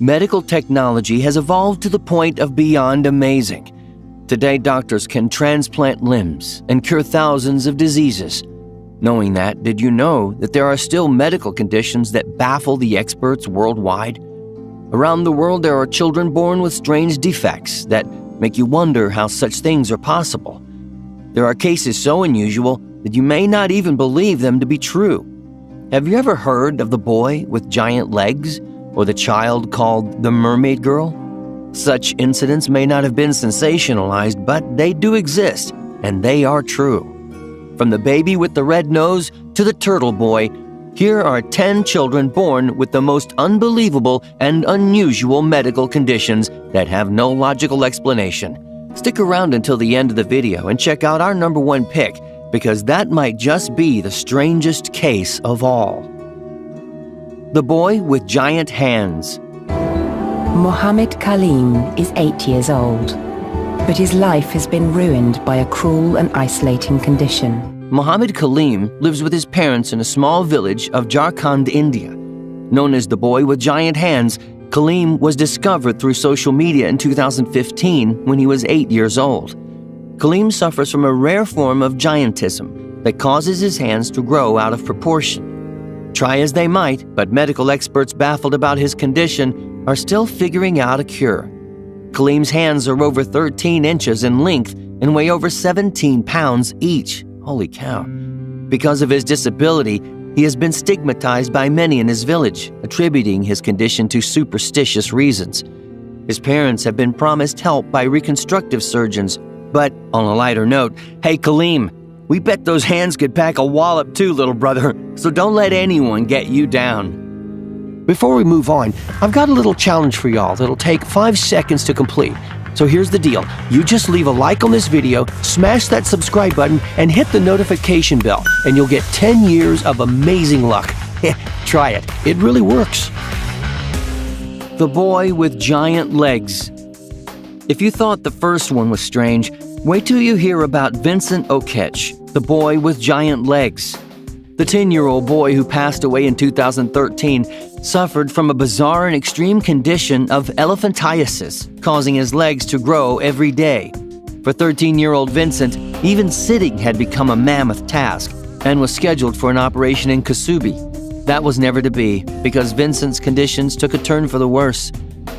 medical technology has evolved to the point of beyond amazing. Today, doctors can transplant limbs and cure thousands of diseases. Knowing that, did you know that there are still medical conditions that baffle the experts worldwide? Around the world, there are children born with strange defects that make you wonder how such things are possible. There are cases so unusual that you may not even believe them to be true. Have you ever heard of the boy with giant legs or the child called the mermaid girl? Such incidents may not have been sensationalized, but they do exist, and they are true. From the baby with the red nose to the turtle boy, here are 10 children born with the most unbelievable and unusual medical conditions that have no logical explanation. Stick around until the end of the video and check out our number 1 pick, because that might just be the strangest case of all. The boy with giant hands. Mohammed Kaleem is 8 years old, but his life has been ruined by a cruel and isolating condition. Mohammed Kaleem lives with his parents in a small village of Jharkhand, India. Known as the boy with giant hands, Kaleem was discovered through social media in 2015 when he was 8 years old. Kaleem suffers from a rare form of giantism that causes his hands to grow out of proportion. Try as they might, but medical experts baffled about his condition are still figuring out a cure. Kaleem's hands are over 13 inches in length and weigh over 17 pounds each. Holy cow. Because of his disability, he has been stigmatized by many in his village, attributing his condition to superstitious reasons. His parents have been promised help by reconstructive surgeons, but on a lighter note, hey Kaleem, we bet those hands could pack a wallop too, little brother, so don't let anyone get you down. Before we move on, I've got a little challenge for y'all that'll take 5 seconds to complete. So here's the deal. You just leave a like on this video, smash that subscribe button, and hit the notification bell, and you'll get 10 years of amazing luck. Try it. It really works. The boy with giant legs. If you thought the first one was strange, wait till you hear about Vincent Okech, the boy with giant legs. The 10-year-old boy who passed away in 2013 suffered from a bizarre and extreme condition of elephantiasis, causing his legs to grow every day. For 13-year-old Vincent, even sitting had become a mammoth task and was scheduled for an operation in Kasubi. That was never to be, because Vincent's conditions took a turn for the worse.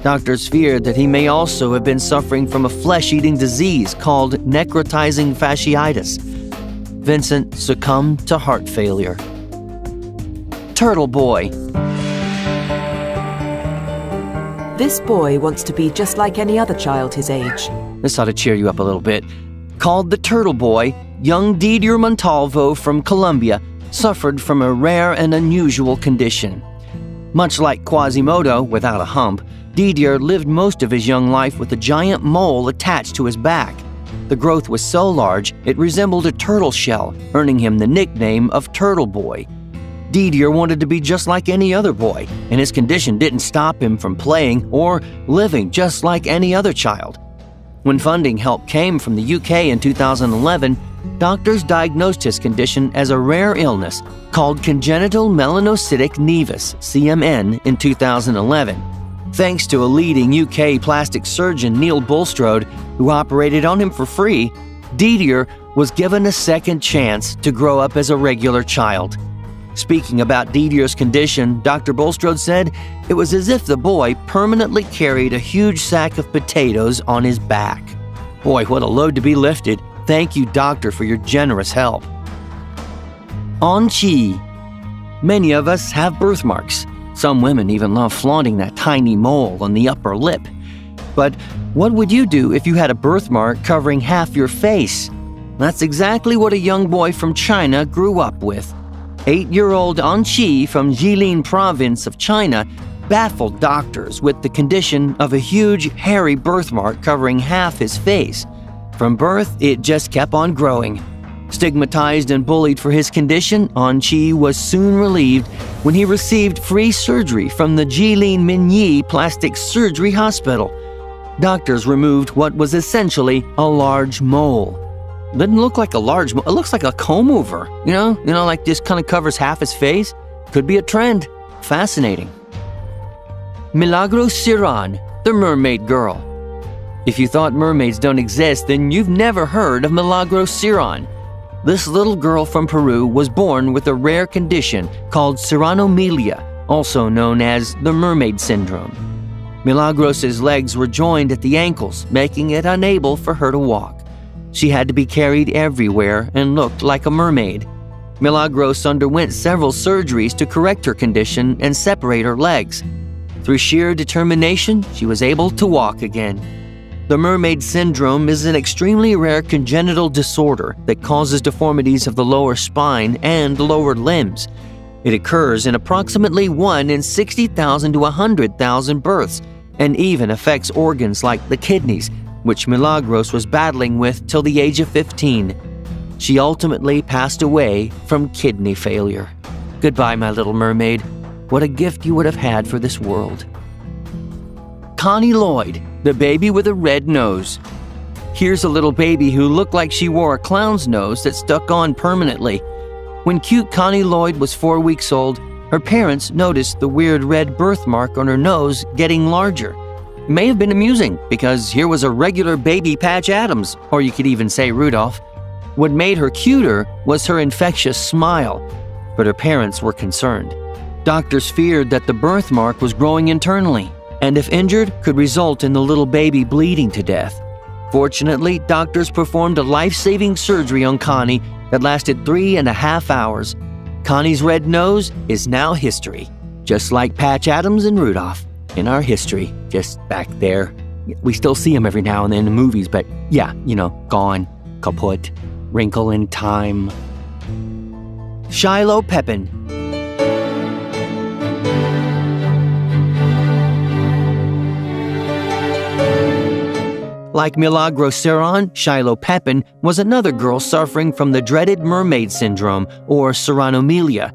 Doctors feared that he may also have been suffering from a flesh-eating disease called necrotizing fasciitis. Vincent succumbed to heart failure. Turtle Boy. This boy wants to be just like any other child his age. This ought to cheer you up a little bit. Called the Turtle Boy, young Didier Montalvo from Colombia suffered from a rare and unusual condition. Much like Quasimodo without a hump, Didier lived most of his young life with a giant mole attached to his back. The growth was so large, it resembled a turtle shell, earning him the nickname of Turtle Boy. Didier wanted to be just like any other boy, and his condition didn't stop him from playing or living just like any other child. When funding help came from the UK in 2011, doctors diagnosed his condition as a rare illness called congenital melanocytic nevus, CMN, in 2011. Thanks to a leading UK plastic surgeon, Neil Bulstrode, who operated on him for free, Didier was given a second chance to grow up as a regular child. Speaking about Didier's condition, Dr. Bulstrode said it was as if the boy permanently carried a huge sack of potatoes on his back. Boy, what a load to be lifted. Thank you, doctor, for your generous help. On Chi. Many of us have birthmarks. Some women even love flaunting that tiny mole on the upper lip. But what would you do if you had a birthmark covering half your face? That's exactly what a young boy from China grew up with. 8-year-old An Qi from Jilin province of China baffled doctors with the condition of a huge, hairy birthmark covering half his face. From birth, it just kept on growing. Stigmatized and bullied for his condition, An Qi was soon relieved when he received free surgery from the Jilin Minyi Plastic Surgery Hospital. Doctors removed what was essentially a large mole. Didn't look like a large mole, it looks like a comb-over, you know, like just kind of covers half his face. Could be a trend. Fascinating. Milagros Ciran, the mermaid girl. If you thought mermaids don't exist, then you've never heard of Milagros Ciran. This little girl from Peru was born with a rare condition called Ciranomelia, also known as the mermaid syndrome. Milagros' legs were joined at the ankles, making it unable for her to walk. She had to be carried everywhere and looked like a mermaid. Milagros underwent several surgeries to correct her condition and separate her legs. Through sheer determination, she was able to walk again. The mermaid syndrome is an extremely rare congenital disorder that causes deformities of the lower spine and lower limbs. It occurs in approximately 1 in 60,000 to 100,000 births and even affects organs like the kidneys, which Milagros was battling with till the age of 15. She ultimately passed away from kidney failure. Goodbye, my little mermaid. What a gift you would have had for this world. Connie Lloyd, the baby with a red nose. Here's a little baby who looked like she wore a clown's nose that stuck on permanently. When cute Connie Lloyd was 4 weeks old, her parents noticed the weird red birthmark on her nose getting larger. It may have been amusing because here was a regular baby Patch Adams, or you could even say Rudolph. What made her cuter was her infectious smile, but her parents were concerned. Doctors feared that the birthmark was growing internally, and if injured, could result in the little baby bleeding to death. Fortunately, doctors performed a life-saving surgery on Connie that lasted 3.5 hours. Connie's red nose is now history, just like Patch Adams and Rudolph in our history, just back there. We still see them every now and then in movies, but yeah, gone, kaput, wrinkle in time. Shiloh Pepin. Like Milagros Ciran, Shiloh Pepin was another girl suffering from the dreaded mermaid syndrome, or Ciranomelia.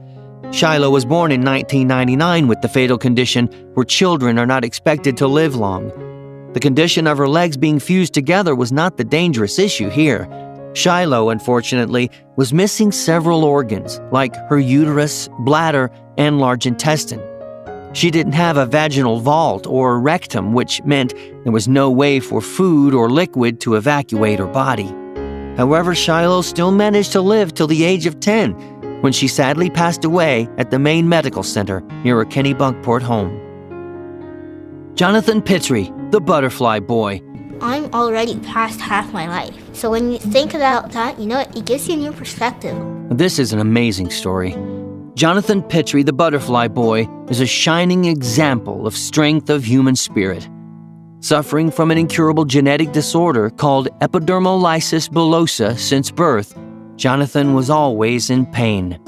Shiloh was born in 1999 with the fatal condition where children are not expected to live long. The condition of her legs being fused together was not the dangerous issue here. Shiloh, unfortunately, was missing several organs, like her uterus, bladder, and large intestine. She didn't have a vaginal vault or rectum, which meant there was no way for food or liquid to evacuate her body. However, Shiloh still managed to live till the age of 10, when she sadly passed away at the Maine Medical Center near her Kennebunkport home. Jonathan Pitry, the butterfly boy. I'm already past half my life. So when you think about that, it gives you a new perspective. This is an amazing story. Jonathan Pitry, the butterfly boy, is a shining example of strength of human spirit. Suffering from an incurable genetic disorder called epidermolysis bullosa since birth, Jonathan was always in pain.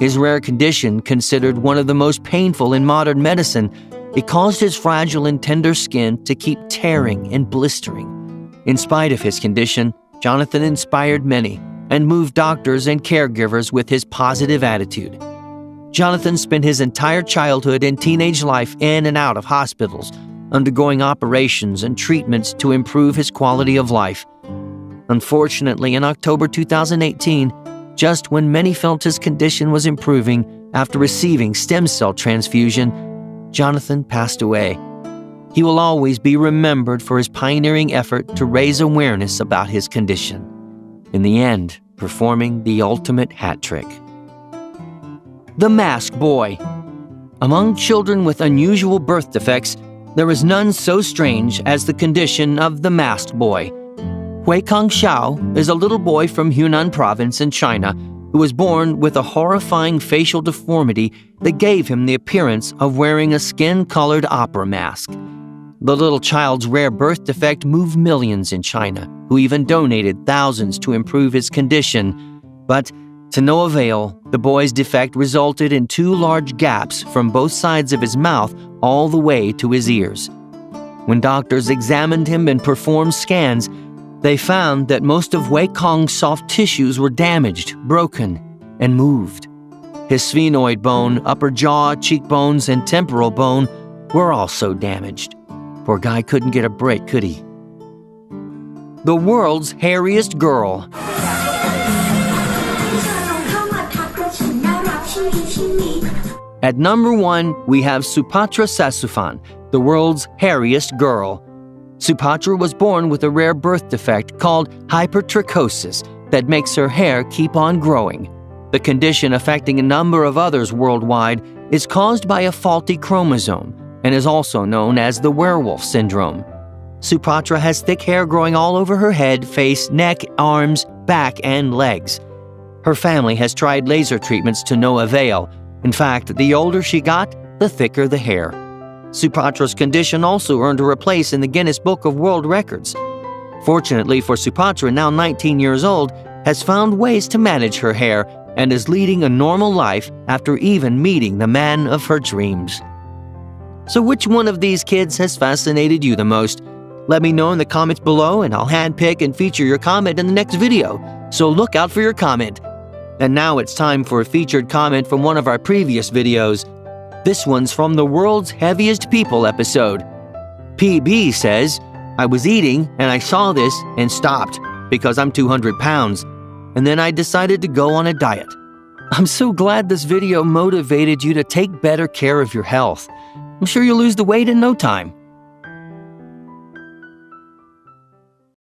His rare condition, considered one of the most painful in modern medicine, it caused his fragile and tender skin to keep tearing and blistering. In spite of his condition, Jonathan inspired many and moved doctors and caregivers with his positive attitude. Jonathan spent his entire childhood and teenage life in and out of hospitals, undergoing operations and treatments to improve his quality of life. Unfortunately, in October 2018, just when many felt his condition was improving after receiving stem cell transfusion, Jonathan passed away. He will always be remembered for his pioneering effort to raise awareness about his condition. In the end, performing the ultimate hat trick. The Mask Boy. Among children with unusual birth defects, there is none so strange as the condition of the Masked Boy. Hui Kangxiao is a little boy from Hunan province in China who was born with a horrifying facial deformity that gave him the appearance of wearing a skin-colored opera mask. The little child's rare birth defect moved millions in China, who even donated thousands to improve his condition. But to no avail, the boy's defect resulted in 2 large gaps from both sides of his mouth all the way to his ears. When doctors examined him and performed scans, they found that most of Wei Kong's soft tissues were damaged, broken, and moved. His sphenoid bone, upper jaw, cheekbones, and temporal bone were also damaged. Poor guy couldn't get a break, could he? The world's hairiest girl. At number 1, we have Supatra Sasufan, the world's hairiest girl. Supatra was born with a rare birth defect called hypertrichosis that makes her hair keep on growing. The condition, affecting a number of others worldwide, is caused by a faulty chromosome and is also known as the werewolf syndrome. Supatra has thick hair growing all over her head, face, neck, arms, back, and legs. Her family has tried laser treatments to no avail. In fact, the older she got, the thicker the hair. Supatra's condition also earned her a place in the Guinness Book of World Records. Fortunately for Supatra, now 19 years old, has found ways to manage her hair and is leading a normal life after even meeting the man of her dreams. So which one of these kids has fascinated you the most? Let me know in the comments below and I'll handpick and feature your comment in the next video, so look out for your comment. And now it's time for a featured comment from one of our previous videos. This one's from the World's Heaviest People episode. PB says, I was eating and I saw this and stopped because I'm 200 pounds, and then I decided to go on a diet. I'm so glad this video motivated you to take better care of your health. I'm sure you'll lose the weight in no time.